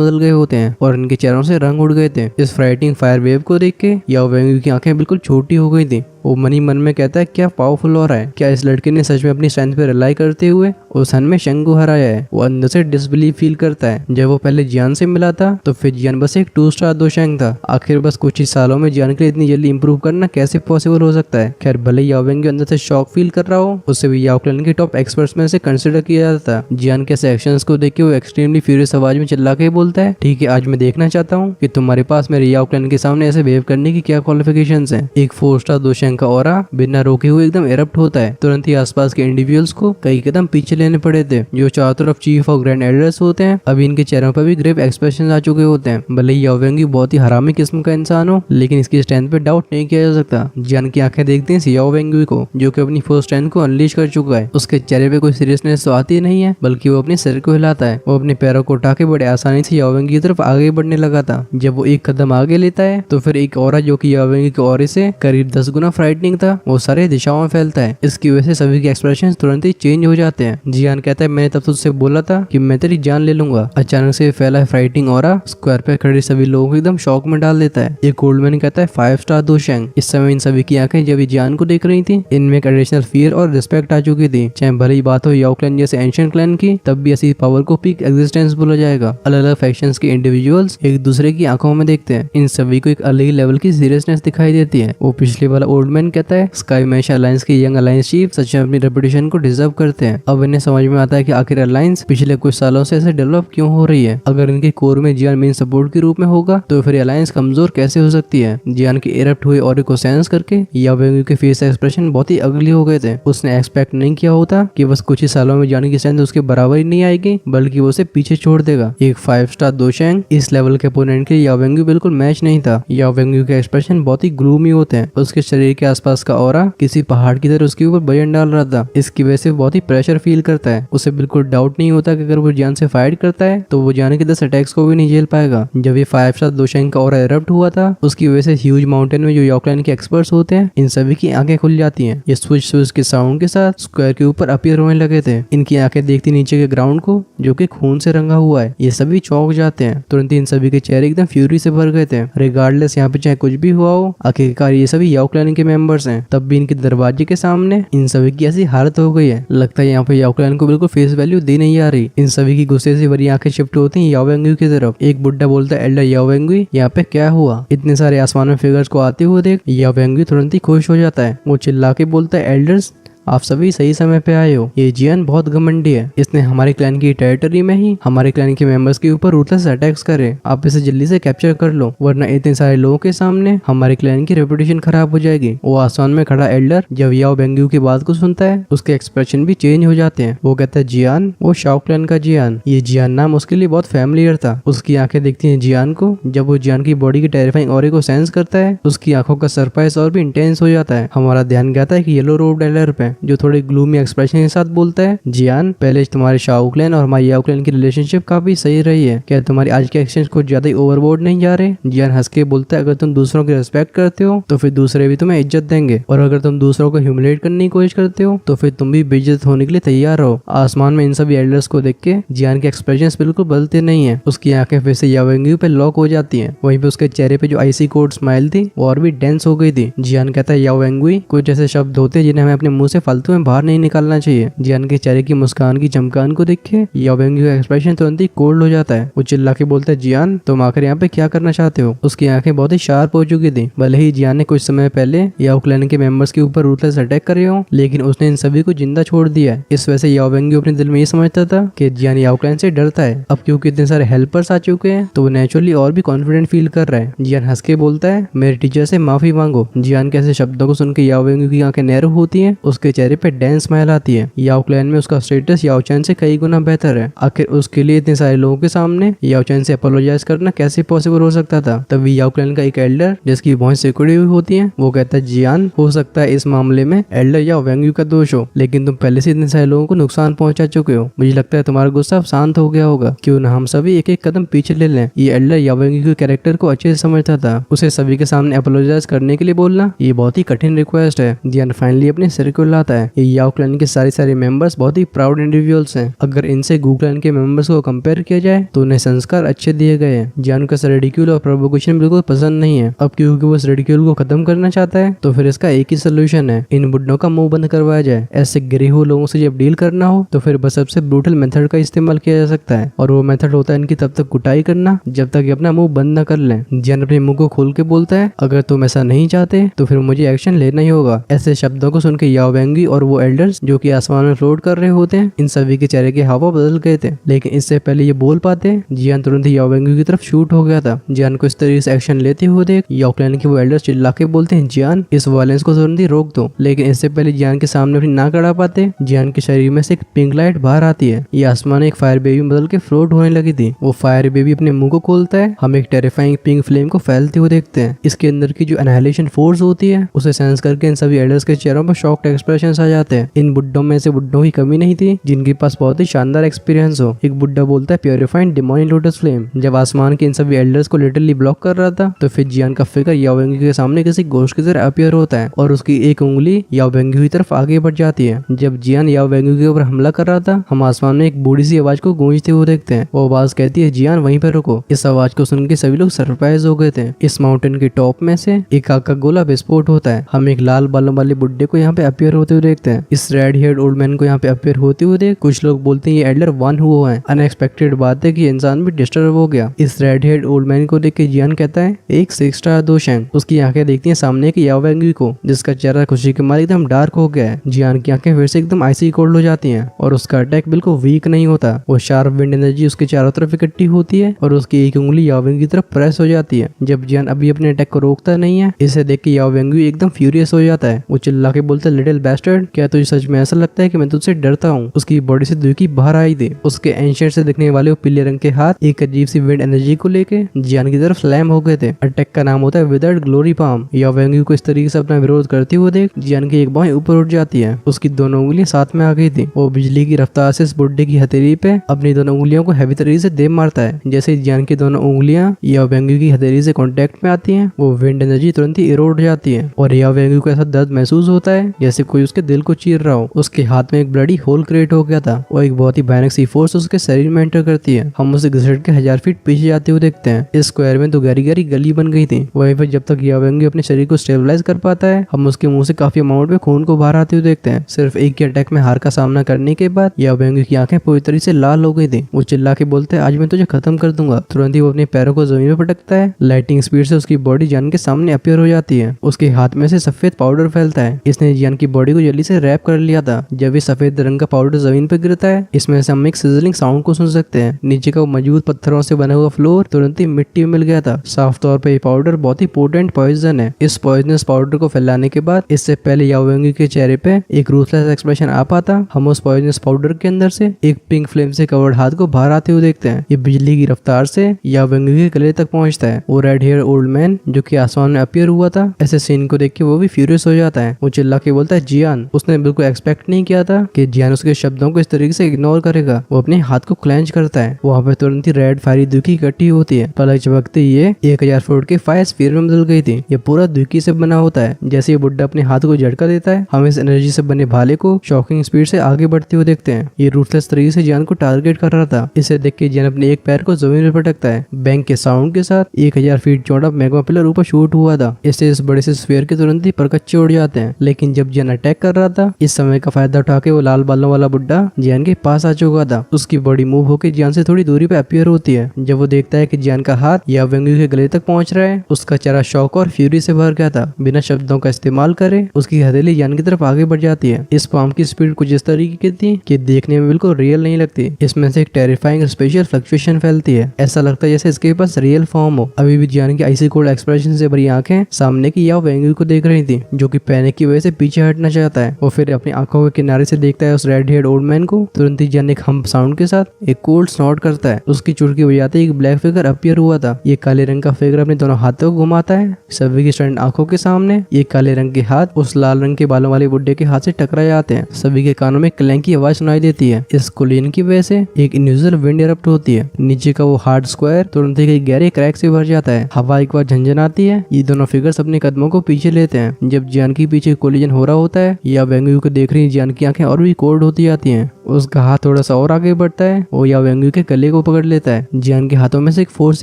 बदल गए होते हैं और इनके चेहरों से रंग उड़ गए थे। इस फ्राइटिंग फायर वेव को देख के याओ वेंगुई की आंखें बिल्कुल छोटी हो गई थी। वो मन ही मन में कहता है क्या पावरफुल हो रहा है, क्या इस लड़के ने सच में अपनी स्ट्रेंथ पे रिलाई करते हुए उस हन में शंग को हराया है। वो अंदर से डिसबिलीव फील करता है। जब वो पहले जियान से मिला था तो फिर जियान बस एक 2 स्टार दोशैंग था। आखिर बस कुछ ही सालों में जियान के लिए इतनी जल्दी इंप्रूव करना कैसे पॉसिबल हो सकता है। खैर भले याओ वेंगुई अंदर से शॉक फील कर रहा हो, उससे भी याओ क्लैन के टॉप एक्सपर्ट्स में से कंसिडर किया जाता है। जियान के एक्शंस को देख के वो एक्सट्रीमली फ्यूरियस आवाज में चिल्ला के बोलता है, ठीक है आज मैं देखना चाहता हूँ कि तुम्हारे पास मेरे याओ क्लैन के सामने ऐसे वेव करने की क्या क्वालिफिकेशंस हैं। एक 4 स्टार दोशैंग का ऑरा बिना रोके हुए एकदम एरप्ट होता है। तुरंत ही आसपास के इंडिविजुअल्स को कई कदम पीछे लेने पड़े थे। जो चारों तरफ चीफ और ग्रैंड एल्डर्स होते हैं अभी इनके चेहरों पर भी ग्रेव एक्सप्रेशन आ चुके होते हैं। भले ही याओ वेंगुई बहुत ही हरामी किस्म का इंसान हो, लेकिन इसकी स्ट्रेंथ पे डाउट नहीं किया जा सकता। जियान की आंखें देखते हैं याओ वेंगुई को, जो कि अपनी फर्स्ट स्ट्रेंथ को अनलीश कर चुका है। उसके चेहरे पे कोई सीरियसनेस तो आती नहीं है, बल्कि वो अपने सिर को हिलाता है। वो अपने पैरों को उठा के बड़े आसानी से याओ वेंगुई की तरफ आगे बढ़ने लगा था। जब वो एक कदम आगे लेता है तो फिर एक ऑरा जो कि याओ वेंगुई के ऑरे से करीब 10 गुना फ्राइटनिंग था वो सारे दिशाओं में फैलता है। इसकी वजह से सभी के एक्सप्रेशन तुरंत ही चेंज हो जाते हैं। जियान कहता है मैंने तब तुझसे बोला था कि मैं तेरी जान ले लूंगा। अचानक से फैला फ्राइटिंग ऑरा स्क्वायर पे खड़े सभी लोगों को एकदम शॉक में डाल देता है। एक ओल्ड मैन कहता है 5 स्टार दोशैंग। इस समय इन सभी की आंखें जब जियान को देख रही थी इनमें एक एडिशनल फियर और रिस्पेक्ट आ चुकी थी। चाहे भले ही बात हो याओ क्लैन जैसे एंशिएंट क्लैन की, तब भी ऐसी पावर को पीक एग्जिस्टेंस बोला जाएगा। अलग अलग फैक्शंस के इंडिविजुअल्स एक दूसरे की आंखों में देखते हैं। इन सभी को एक अलग ही लेवल की सीरियसनेस दिखाई देती है। वो पिछले वाला ओल्ड मैन कहता है स्काई मैश अलायंस के यंग अलायंस चीफ सच में अपनी रेपुटेशन को डिजर्व करते हैं। अब इन्हें समझ में आता है कि आखिर अलायंस पिछले कुछ सालों से ऐसे डेवलप क्यों हो रही है। अगर इनके कोर में जियान मेन सपोर्ट के रूप में होगा तो फिर अलायंस कमजोर कैसे हो सकती है। जियान के एरप्ट हुए ऑरे को सेंस करके याओ वेंगुई के फेस एक्सप्रेशन बहुत ही अगली हो गए थे। उसने एक्सपेक्ट नहीं किया होता कि बस कुछ ही सालों में जियान की स्ट्रेंथ उसके बराबर ही नहीं आएगी, बल्कि वो उसे पीछे छोड़ देगा। एक 5 स्टार दोशैंग इस लेवल के अपोनेंट के याओ वेंगुई बिल्कुल मैच नहीं था। याओ वेंगुई के एक्सप्रेशन बहुत ही ग्लूमी होते हैं। उसके शरीर के आसपास का ऑरा किसी पहाड़ की तरह उसके ऊपर वजन डाल रहा था। इसकी वजह से बहुत ही प्रेशर फील करता है। उसे बिल्कुल डाउट नहीं होता कि अगर वो जियान से फाइट करता है तो वो जियान के 10 अटैक्स को भी नहीं झेल पाएगा। जब ये 5 स्टार दोशैंग का ऑरा एरप्ट हुआ था उसकी वजह से ह्यूज माउंटेन में जो याओ क्लैन के एक्सपर्ट्स होते हैं इन सभी की आंखें खुल जाती हैं। ये स्विच के साउंड के साथ स्क्वायर के ऊपर अपीयर होने लगे थे। इनकी आंखें देखती नीचे के ग्राउंड को जो कि खून से रंगा हुआ है। ये सभी चौंक जाते हैं। तुरंत ही इन सभी के चेहरे एकदम फ्यूरी से भर गए थे। रिगार्डलेस यहाँ पे चाहे कुछ भी हुआ हो, आखिरकार ये सभी याओ क्लैन के मेंबर्स हैं। तब भी इनके दरवाजे के सामने इन सभी की ऐसी हालत हो गई है, लगता है यहाँ पे याओ क्लैन को बिल्कुल फेस वैल्यू दी नहीं आ रही। इन सभी की गुस्से से भरी आंखें शिफ्ट होती हैं याओ वेंगुई की तरफ। एक बुड्ढा बोलता है एल्डर याओ वेंगुई यहाँ पे क्या हुआ। इतने सारे आसमान में फिगर्स को आते हुए देख याओ वेंगुई तुरंत ही खुश हो जाता है। वो चिल्ला के बोलता है एल्डर्स आप सभी सही समय पे आए हो। ये जियान बहुत घमंडी है। इसने हमारे क्लैन की टेरिटरी में ही हमारे क्लैन के मेंबर्स के ऊपर रूथलेस अटैक्स करे। आप इसे जल्दी से कैप्चर कर लो, वरना इतने सारे लोगों के सामने हमारे क्लैन की रेपुटेशन खराब हो जाएगी। वो आसमान में खड़ा एल्डर जब याओ वेंगुई की बात को सुनता है उसके एक्सप्रेशन भी चेंज हो जाते हैं। वो कहता है जियान, वो शाओ क्लैन का जियान। ये जियान नाम उसके लिए बहुत फैमिलियर था। उसकी आंखें देखती हैं जियान को। जब वो जियान की बॉडी की टेरिफाइंग ऑरे को सेंस करता है उसकी आंखों का सरप्राइज और भी इंटेंस हो जाता है। हमारा ध्यान गया था कि येलो रोब एल्डर पे जो थोड़े ग्लूमी एक्सप्रेशन के साथ बोलता है जियान पहले तुम्हारे शाओ क्लैन और हमारे याओ क्लैन की रिलेशनशिप काफी सही रही है। क्या तुम्हारी आज के एक्शंस कुछ ज्यादा ही ओवरबोर्ड नहीं जा रहे। जियान हंस के बोलता है अगर तुम दूसरों की रिस्पेक्ट करते हो तो फिर दूसरे भी तुम्हें इज्जत देंगे, और अगर तुम दूसरों को ह्यूमिलेट करने की कोशिश करते हो तो फिर तुम भी बेइज्जत होने के लिए तैयार रहो। आसमान में इन सभी एल्डर्स को देख के जियान के एक्सप्रेशन बिल्कुल बदलते नहीं है। उसकी आंखें फिर से याओ वेंगुई पे लॉक हो जाती है। वहीं पे उसके चेहरे पे जो आईसी कोड स्माइल थी वो और भी डेंस हो गई थी। जियान कहता है याओ वेंगुई कुछ ऐसे शब्द होते हैं जिन्हें हमें अपने मुंह से फालतू में बाहर नहीं निकालना चाहिए। जियान के चेहरे की मुस्कान की चमकान को देख के याओ वेंगुई का एक्सप्रेशन तुरंत ही कोल्ड हो जाता है। वो चिल्ला के बोलता है जियान तुम आखिर यहाँ पे क्या करना चाहते हो। उसकी आंखें बहुत ही शार्प हो चुकी थी। भले ही जियान ने कुछ समय पहले याओ क्लैन के मेंबर्स के ऊपर रूथलेस अटैक करे हो, लेकिन उसने इन सभी को जिंदा छोड़ दिया है। इस वजह से याओ वेंगुई अपने दिल में ये समझता था कि जियान याओ क्लैन से डरता है। अब क्योंकि इतने सारे हेल्पर्स आ चुके हैं तो वो नेचुरली और भी कॉन्फिडेंट फील कर रहा है। जियान हंस के बोलता है मेरे टीचर से माफी मांगो। जियान के ऐसे शब्दों को सुन के याओ वेंगुई की आंखें नैरो होती हैं। उसके उसके चेहरे पे डैंस स्माइल आती है। याओ क्लैन में उसका स्टेटस याओ चैन से कई गुना बेहतर है। आखिर उसके लिए इतने सारे लोगों के सामने याओ चैन से अपोलोजाइज करना कैसे पॉसिबल हो सकता था। तभी याओ क्लैन का एक एल्डर जिसकी वॉइस सिक्योरिटी हुई होती है वो कहता है जियान, हो सकता है इस मामले में एल्डर याओ वेंग्यू का दोष हो, लेकिन तुम पहले से इतने सारे लोगों को नुकसान पहुंचा चुके हो। मुझे लगता है तुम्हारा गुस्सा अब शांत हो गया होगा, क्यों ना हम सभी एक एक कदम पीछे ले लें। ये एल्डर याओ वेंग्यू के कैरेक्टर को अच्छे से समझता था। उसे सभी के सामने अपोलोजाइज करने के लिए बोलना ये बहुत ही कठिन रिक्वेस्ट है। जियान फाइनली अपने सिर को लाता है। ये याओ क्लैन के सारे मेंबर्स बहुत ही प्राउड इंडिविजुअल्स हैं। अगर इनसे गू क्लैन के मेंबर्स को कंपेयर किया जाए तो उन्हें संस्कार अच्छे दिए गए हैं। जियान को रेडिक्यूल और प्रोवोकेशन बिल्कुल पसंद नहीं है। अब क्योंकि वो इस रेडिक्यूल को खत्म करना चाहता है तो फिर इसका एक ही सोल्यूशन है, इन बुड्ढों का मुंह बंद करवाया जाए। ऐसे गिरे हुए लोगों से जब डील करना हो तो फिर बस सबसे ब्रूटल मेथड का इस्तेमाल किया जा सकता है, और वो मेथड होता है इनकी तब तक कुटाई करना जब तक ये अपना मुंह बंद न कर लें। जियान अपने मुंह को खोल के बोलता है, अगर तुम ऐसा नहीं चाहते तो फिर मुझे एक्शन लेना ही होगा। ऐसे शब्दों को सुनकर याओ वेंगी और वो एल्डर्स जो कि आसमान में फ्लोट कर रहे होते हैं, इन सभी के चेहरे के हाव बदल गए थे। लेकिन इससे पहले ये बोल पाते जियान तुरंत ही याओ वेंगी की तरफ शूट हो गया था। जियान को इस तरीके से एक्शन लेते हुए देख याओ क्लैन के वो एल्डर्स चिल्ला के बोलते हैं, जियान इस वायलेंस को तुरंत ही रोक दो। लेकिन इससे पहले जियान के सामने अपनी नाक अड़ा पाते जियान के शरीर में से एक पिंक लाइट बाहर आती है। ये आसमान एक फायर बेबी में बदल के फ्लोट होने लगी थी। वो फायर बेबी अपने मुंह को खोलता है, हम एक टेरिफाइंग पिंक फ्लेम को फैलते हुए देखते हैं। इसके अंदर की जो एनाहिलेशन फोर्स होती है उसे सेंस करके इन सभी एल्डर्स के चेहरों पर शॉक्ड एक्सप्रेशन आ जाते हैं। इन बुड्ढों में से बुड्ढों की कमी नहीं थी जिनके पास बहुत ही शानदार एक्सपीरियंस हो। एक बुड्ढा बोलता है, प्योरिफाइड डिमोनिक लोटस फ्लेम। जब आसमान के इन सभी एल्डर्स को लिटरली ब्लॉक कर रहा था तो फिर जियान का फिगर याओ वेंगी के सामने किसी घोस्ट की तरह अपीयर होता है और उसकी एक उंगली याओ वेंगी की तरफ आगे बढ़ जाती है। जब जियान याओ वेंगी के ऊपर हमला कर रहा था हम आसमान में एक बूढ़ी सी आवाज को गूंजते हुए देखते हैं। वो आवाज कहती है, जियान वहीं पर रुको। इस आवाज को सुन के सभी लोग सरप्राइज हो गए थे। इस माउंटेन के टॉप में से एक आग का गोला विस्फोट होता है। हम एक लाल बालों वाले बुड्ढे को यहाँ पे अपीयर होते हुए देखते हैं। इस रेड हेयर्ड ओल्ड मैन को यहाँ पे अपीयर होते हुए देख कुछ लोग बोलते हैं ये एल्डर वन हुआ है। अनएक्सपेक्टेड बात है कि इंसान भी डिस्टर्ब हो गया। इस रेड हेयर्ड ओल्ड मैन को देख के जियान कहता है, एक 6 स्टार दो शैंग। उसकी आंखें देखती हैं सामने की याओ वेंगी को जिसका चेहरा खुशी के मारे एकदम डार्क हो गया है। जियान की आंखें फिर से एकदम आइसी कोल्ड हो जाती हैं और उसका अटैक बिल्कुल वीक नहीं होता। वो शार्प विंड एनर्जी उसके चारों तरफ इकट्ठी होती है और उसकी एक उंगली याओ वेंगी की तरफ प्रेस हो जाती है। जब जियान अभी अपने अटैक को रोकता नहीं है इसे देख के याओ वेंगी एकदम फ्यूरियस हो जाता है। वो चिल्ला के बोलता है, लिटिल बैस्टर्ड, क्या तुझे सच में ऐसा लगता है कि मैं तुझसे डरता हूँ? उसकी बॉडी से दुखी बाहर आई थी। उसके एंशिएंट से दिखने वाले वो पीले रंग के हाथ एक अजीब सी विंड एनर्जी को लेके जियान की तरफ स्लैम हो गए थे। अटैक का नाम होता है विदर्ड ग्लोरी पाम। याओ वेंगी को इस तरीके से अपना विरोध करते हुए देख जियान की एक बांह ऊपर उठ जाती है। उसकी दोनों उंगलियां साथ में आ गई थी। वो बिजली की रफ्तार से इस बुड्ढे की हथेली पे अपनी दोनों उंगलियों को हैवी तरीके से दे मारता है। जैसे जियान की दोनों उंगलियां याओ वेंगी की हथेली से कांटेक्ट में आती हैं वो विंड एनर्जी तुरंत ही इरोड जाती है और याओ वेंगी को ऐसा दर्द महसूस होता है जैसे कोई उसके दिल को चीर रहा हो। उसके हाथ में एक ब्लडी होल क्रिएट हो गया था। वो एक बहुत ही भयानक सी फोर्स उसके शरीर में एंटर करती है। हम उसे घसीट के 1000 फीट पीछे जाते हुए देखते हैं। इस स्क्वायर में तो गहरी गहरी गली बन गई थी। वहीं पर जब तक याओ वेंगी अपने शरीर को स्टेबलाइज कर पाता है हम उसके मुंह से काफी अमाउंट में खून को बाहर आते हुए देखते हैं। सिर्फ एक ही अटैक में हार का सामना करने के बाद याओ वेंगी की आंखें पूरी तरह से लाल हो गई थी। वो चिल्ला के बोलते हैं, आज मैं तुझे खत्म कर दूंगा। तुरंत ही वो अपने पैरों को जमीन पर पटकता है। लाइटिंग स्पीड से उसकी बॉडी जियान के सामने अपीयर हो जाती है। उसके हाथ में से सफेद पाउडर फैलता है। इसने जियान की बॉडी को जल्दी से रैप कर लिया था। जब ये सफेद रंग का पाउडर जमीन पर गिरता है इसमें से हम एक सिजलिंग साउंड को सुन सकते हैं। नीचे का वो मजबूत पत्थरों से बना हुआ फ्लोर तुरंत ही मिट्टी में मिल गया था। साफ तौर पर ये पाउडर बहुत ही पोटेंट पॉइजन है। इस पॉइजनस पाउडर को फैलाने के बाद इससे पहले याओ वेंगी के चेहरे पे एक रूथलेस एक्सप्रेशन आ पाता हम उस पॉइजनस पाउडर के अंदर से एक पिंक फ्लेम से कवर्ड हाथ को बाहर आते हुए देखते हैं। ये बिजली की रफ्तार से याओ वेंगी के गले तक पहुंचता है। वो रेड हेयर ओल्ड मैन जो कि आसमान में अपीयर हुआ था ऐसे सीन को देख के वो भी फ्यूरियस हो जाता है। वो चिल्ला के बोलता है, जियान। उसने बिल्कुल एक्सपेक्ट नहीं किया था कि जियान उसके शब्दों को इस तरीके से इग्नोर करेगा। वो अपने हाथ को क्लेंच करता है। वहाँ पे तुरंत ही रेड फायरी दुखी इकट्ठी होती है। पलक झपकते ये 1000 फुट के फायर स्फीयर में बदल गई थी। ये पूरा दुखी से बना होता है। जैसे ये बुड्ढा अपने हाथ को झटका देता है हम इस एनर्जी से बने भाले को शॉकिंग स्पीड से आगे बढ़ते हुए देखते हैं। ये रूथलेस तरीके से जियान को टारगेट कर रहा था। इसे देख के जियान अपने एक पैर को जमीन पर पटकता है। बैंक के साउंड के साथ 1000 फीट चौड़ा मैग्मा पिलर ऊपर शूट हुआ था। इससे इस बड़े से स्फीयर के तुरंत ही परकच्चे उड़ जाते हैं। लेकिन जब जियान अटैक कर रहा था इस समय का फायदा उठा के वो लाल बालों वाला बुड्ढा जियान के पास आ चुका था। उसकी बॉडी मूव होकर जियान से थोड़ी दूरी पे अपीयर होती है। जब वो देखता है कि जियान का हाथ याओ वेंगी के गले तक पहुंच रहा है उसका चेहरा शौक और फ्यूरी से भर गया था। बिना शब्दों का इस्तेमाल करे उसकी हथेली जियान की तरफ आगे बढ़ जाती है। इस पाम की स्पीड कुछ इस तरीके की थी कि देखने में बिल्कुल रियल नहीं लगती। इसमें से एक टेरिफाइंग स्पेशल फ्लक्चुएशन फैलती है। ऐसा लगता है जैसे इसके पास रियल फॉर्म हो। अभी भी जियान की आइसी कोल्ड एक्सप्रेशन से भरी आंखें सामने की याओ वेंगी को देख रही थी जो कि पैनिक की वजह से पीछे हटना जाता है और फिर अपनी आंखों के किनारे से देखता है उस रेड हेयर ओल्ड मैन को। तुरंत ही जियान एक हम्प साउंड के साथ एक कोल्ड स्नॉट करता है। उसकी चुटकी बजाते एक ब्लैक फिगर अपीयर हुआ था। ये काले रंग का फिगर अपने दोनों हाथों को घुमाता है सभी की स्टैंड आंखों के सामने। ये काले रंग के हाथ उस लाल रंग के बालों वाले बुड्ढे के हाथ से टकरा जाते हैं। सभी के कानों में क्लैंक की आवाज सुनाई देती है। इस कोलिजन की वजह से एक इन्यूजुअल विंड इरप्ट होती है। नीचे का वो हार्ड स्क्वायर तुरंत ही गहरे क्रैक से भर जाता है। हवा एक बार झंझनाती है। ये दोनों फिगर्स अपने कदमों को पीछे लेते हैं। जब जियान के पीछे कोलिजन हो रहा होता है या वेंगयू को देख रही जियान की आंखें और भी कोल्ड होती जाती हैं। उसका हाथ थोड़ा सा और आगे बढ़ता है और या वेंगयू के गले को पकड़ लेता है। जियान के हाथों में से एक फोर्स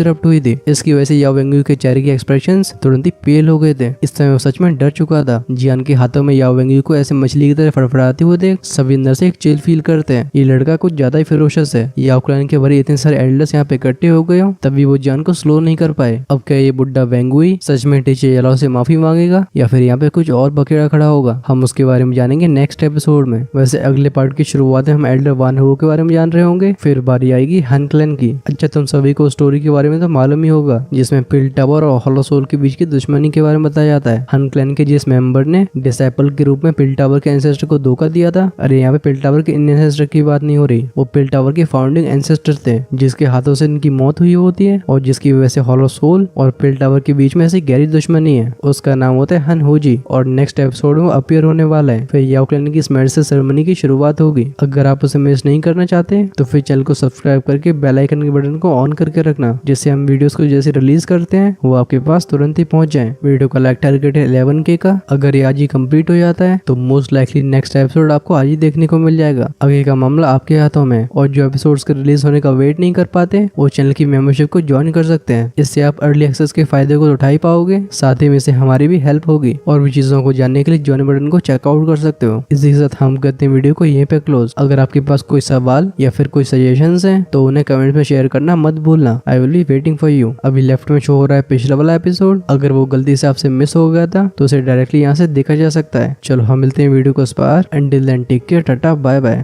इरप्ट हुई थी। इसकी वजह से या वेंगयू के चेहरे के एक्सप्रेशंस तुरंत ही पेल हो गए थे। इस समय वो सच में डर चुका था। जियान के हाथों में या वेंगयू को ऐसे मछली की तरह फड़फड़ाते हुए देख सभी अंदर से एक चिल फील करते हैं। ये लड़का कुछ ज्यादा ही फेरोशियस है। या क्लैन के भरे इतने सारे एल्डर्स यहाँ पे इकट्ठे हो गए हो तभी वो जियान को स्लो नहीं कर पाए। अब क्या ये बुड्ढा वेंगुई सच में टीचर येलो से माफी मांगेगा या फिर यहाँ पे कुछ और बकेड़ा खड़ा होगा? हम उसके बारे में जानेंगे नेक्स्ट एपिसोड में। वैसे अगले पार्ट की शुरुआत में हम एल्डर वान हो के बारे में जान रहे होंगे। फिर बारी आएगी हन क्लैन की। अच्छा, तुम सभी को स्टोरी के बारे में तो मालूम ही होगा जिसमें पिल टावर और हॉलो सोल के बीच की दुश्मनी के बारे में बताया जाता है। हन क्लैन के जिस मेंबर ने डिसेपल के रूप में पिल टावर के एंसेस्टर को धोखा दिया था। अरे यहाँ पे पिल टावर के इन एंसेस्टर की बात नहीं हो रही। वो पिल टावर के फाउंडिंग एंसेस्टर थे जिसके हाथों से इनकी मौत हुई होती है और जिसकी वजह से हॉलो सोल और पिल टावर के बीच में ऐसी गहरी दुश्मनी है। उसका नाम होता है हन होजी और नेक्स्ट एपिसोड में अपीयर होने वाला है। फिर याओ क्लैन की स्मेल्ट सेरेमनी की शुरुआत होगी। अगर आप उसे मिस नहीं करना चाहते तो फिर चैनल को सब्सक्राइब करके बेल आइकन के बटन को ऑन करके रखना जिससे हम वीडियोस को जैसे रिलीज करते हैं वो आपके पास तुरंत ही पहुंच जाए। वीडियो का लाइक टारगेट है 11K का। अगर ये आज ही कंप्लीट हो जाता है तो मोस्ट लाइकली नेक्स्ट एपिसोड आपको आज ही देखने को मिल जाएगा। आगे का मामला आपके हाथों में। और जो एपिसोड्स के रिलीज होने का वेट नहीं कर पाते वो चैनल की मेंबरशिप को ज्वाइन कर सकते हैं। इससे आप अर्ली एक्सेस के फायदे को उठा ही पाओगे, साथ ही में से हमारी भी हेल्प होगी। और भी चीजों को जानने के लिए ज्वाइन बटन को चेकआउट कर सकते हो। इसी के साथ हम करते हैं वीडियो को यहीं पे क्लोज। अगर आपके पास कोई सवाल या फिर कोई सजेशंस हैं तो उन्हें कमेंट में शेयर करना मत भूलना। I will be waiting for you. अभी लेफ्ट में शो हो रहा है पिछला वाला एपिसोड। अगर वो गलती से आपसे मिस हो गया था तो उसे डायरेक्टली यहाँ से देखा जा सकता है। चलो हम मिलते हैं वीडियो को इस पार। Until then take care, tata bye bye.